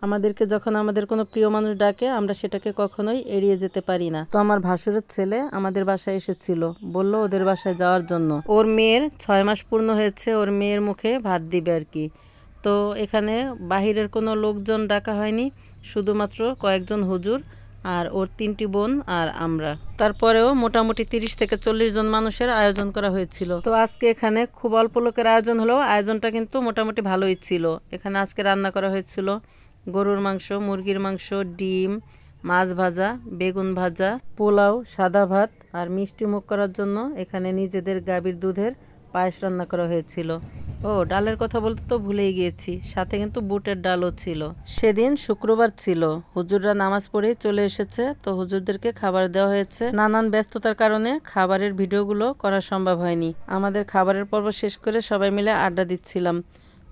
আমাদেরকে যখন আমাদের কোনো প্রিয় মানুষ ডাকে আমরা সেটাকে কখনোই এড়িয়ে যেতে পারি না। তো আমার ভাসুরের ছেলে আমাদের বাসায় এসেছিল, বলল ওদের বাসায় যাওয়ার জন্য। ওর মেয়ের 6 মাস পূর্ণ হয়েছে, ওর মেয়ের মুখে ভাত দিবে আর কি। তো এখানে বাহিরের কোনো লোকজন ডাকা হয়নি, শুধুমাত্র কয়েকজন হুজুর আর ওর 3টি বোন আর আমরা। তারপরেও মোটামুটি 30 থেকে 40 জন মানুষের আয়োজন করা হয়েছিল। তো আজকে এখানে খুব অল্প লোকের আয়োজন হলেও আয়োজনটা কিন্তু মোটামুটি ভালোই ছিল। এখানে আজকে রান্না করা হয়েছিল গরুর মাংস, মুরগির মাংস, ডিম, মাছ ভাজা, বেগুন ভাজা, পোলাও, সাদা ভাত আর মিষ্টি মুখ করার জন্য এখানে নিজেদের গাভীর দুধের পায়েস রান্না করা হয়েছিল। ও ডালের কথা বলতে তো ভুলেই গিয়েছি, সাথে কিন্তু বুটের ডালও ছিল। সেদিন শুক্রবার ছিল, হুজুররা নামাজ পড়েই চলে এসেছে, তো হুজুরদেরকে খাবার দেওয়া হয়েছে। নানান ব্যস্ততার কারণে খাবারের ভিডিওগুলো করা সম্ভব হয়নি। আমাদের খাবারের পর্ব শেষ করে সবাই মিলে আড্ডা দিচ্ছিলাম,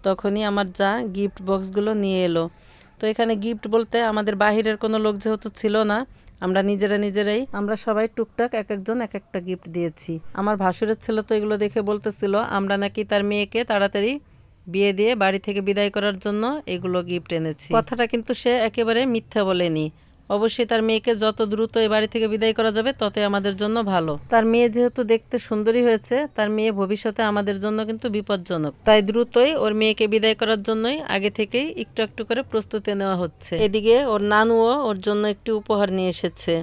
তখনই আমার যা গিফট বক্সগুলো নিয়ে এলো। তো এখানে গিফট বলতে আমাদের বাহিরের কোনো লোক যেহেতু ছিল না, আমরা নিজেরাই আমরা সবাই টুকটাক এক একজন এক একটা গিফট দিয়েছি। আমার ভাসুরের ছেলে তো এগুলো দেখে বলতেছিল আমরা নাকি তার মেয়েকে তাড়াতাড়ি বিয়ে দিয়ে বাড়ি থেকে বিদায় করার জন্য এগুলো গিফট এনেছি। কথাটা কিন্তু সে একেবারে মিথ্যা বলেনি। অবশ্যই তার মেয়েকে যত দ্রুত এই বাড়ি থেকে বিদায় করা যাবে ততই আমাদের জন্য ভালো। তার মেয়ে যেহেতু দেখতে সুন্দরী হয়েছে, তার মেয়ে ভবিষ্যতে আমাদের জন্য কিন্তু বিপজ্জনক, তাই দ্রুতই ওর মেয়েকে বিদায় করার জন্যই আগে থেকেই একটু একটু করে প্রস্তুতি নেওয়া হচ্ছে। এদিকে ওর নানুও ওর জন্য একটি উপহার নিয়ে এসেছে।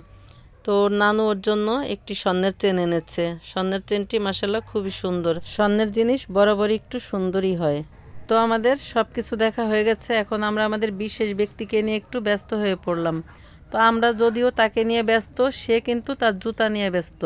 তো ওর নানু ওর জন্য একটি স্বর্ণের চেন এনেছে। স্বর্ণের চেনটি মাশাআল্লাহ খুবই সুন্দর। স্বর্ণের জিনিস বরাবরই একটু সুন্দরই হয়। তো আমাদের সব কিছু দেখা হয়ে গেছে, এখন আমরা আমাদের বিশেষ ব্যক্তিকে নিয়ে একটু ব্যস্ত হয়ে পড়লাম। তো আমরা যদিও তাকে নিয়ে ব্যস্ত, সে কিন্তু তার জুতা নিয়ে ব্যস্ত।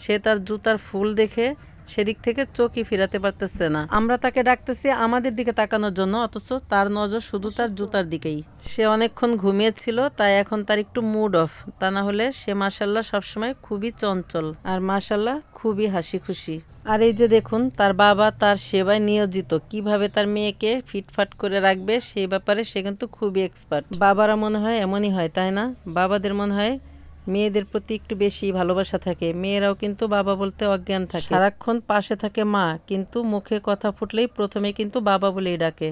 সে তার জুতার ফুল দেখে সেদিক থেকে চোখই ফিরাতে পারতেছে না। আমরা তাকে ডাকতেছি আমাদের দিকে তাকানোর জন্য, অথচ তার নজর শুধু তার জুতার দিকেই। সে অনেকক্ষণ ঘুমিয়েছিল, তাই এখন তার একটু মুড অফ। তা না হলে সে মাশাআল্লাহ সবসময় খুবই চঞ্চল আর মাশাআল্লাহ খুবই হাসি খুশি। আর এই যে দেখুন, তার বাবা তার সেবায় নিয়োজিত, কিভাবে তার মেয়েকে ফিটফাট করে রাখবে সেই ব্যাপারে সে কিন্তু খুবই এক্সপার্ট। বাবারা মনে হয় এমনই হয়, তাই না? বাবাদের মনে হয় মেয়েদের প্রতি একটু বেশি ভালোবাসা থাকে। মেয়েরাও কিন্তু বাবা বলতে অজ্ঞান থাকে, সারাক্ষণ পাশে থাকে মা, কিন্তু মুখে কথা ফুটলেই প্রথমে কিন্তু বাবা বলেই ডাকে।